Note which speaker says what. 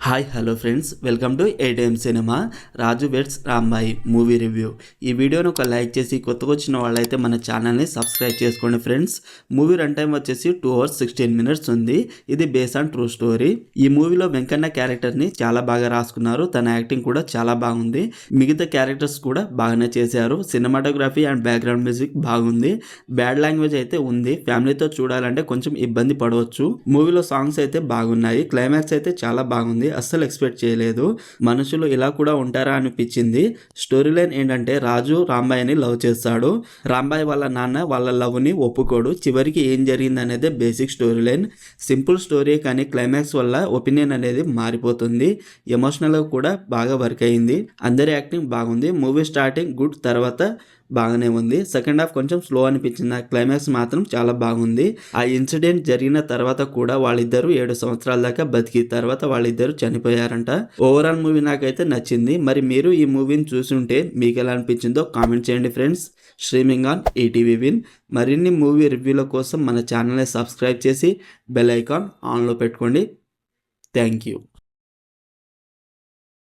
Speaker 1: Hi hello friends, welcome to ATM cinema Raju weds Rambai movie review. ఈ వీడియోను ఒక like చేసి కొత్తగా వచ్చిన వాళ్ళైతే మన ఛానల్ని సబ్స్క్రైబ్ చేసుకోండి ఫ్రెండ్స్. మూవీ రన్ టైం వచ్చేసి 2 hours 16 minutes ఉంది. ఇది బేస్ ఆన్ ట్రూ స్టోరీ. ఈ మూవీలో వెంకన్న క్యారెక్టర్ని చాలా బాగా రాసుకున్నారు. తన యాక్టింగ్ కూడా చాలా బాగుంది. మిగతా క్యారెక్టర్స్ కూడా బాగానే చేశారు. సినిమాటోగ్రఫీ అండ్ బ్యాక్గ్రౌండ్ మ్యూజిక్ బాగుంది. బ్యాడ్ లాంగ్వేజ్ అయితే ఉంది. ఫ్యామిలీతో చూడాలంటే కొంచెం ఇబ్బంది పడవచ్చు. మూవీలో సాంగ్స్ అయితే బాగున్నాయి. క్లైమాక్స్ అయితే చాలా బాగుంది. అస్సలు ఎక్స్పెక్ట్ చేయలేదు. మనుషులు ఇలా కూడా ఉంటారా అనిపించింది. స్టోరీ లైన్ ఏంటంటే రాజు రాంబాయిని లవ్ చేస్తాడు. రాంబాయి వాళ్ళ నాన్న వాళ్ళ లవ్ని ఒప్పుకోడు. చివరికి ఏం జరిగింది అనేది basic story line. Simple story కానీ క్లైమాక్స్ వల్ల ఒపీనియన్ అనేది మారిపోతుంది. ఎమోషనల్గా కూడా బాగా వర్క్ అయింది. అందరి యాక్టింగ్ బాగుంది. మూవీ స్టార్టింగ్ గుడ్, తర్వాత బాగానే ఉంది. సెకండ్ హాఫ్ కొంచెం స్లో అనిపించింది. ఆ క్లైమాక్స్ మాత్రం చాలా బాగుంది. ఆ ఇన్సిడెంట్ జరిగిన తర్వాత కూడా వాళ్ళిద్దరూ 7 సంవత్సరాల దాకా బతికి తర్వాత వాళ్ళిద్దరూ చనిపోయారంట. ఓవరాల్ మూవీ నాకైతే నచ్చింది. మరి మీరు ఈ మూవీని చూసుంటే మీకు ఎలా అనిపించిందో కామెంట్ చేయండి friends. Streaming on ETV win. మరిన్ని మూవీ రివ్యూల కోసం మన ఛానల్ని సబ్స్క్రైబ్ చేసి బెల్ ఐకాన్ ఆన్లో పెట్టుకోండి. Thank you.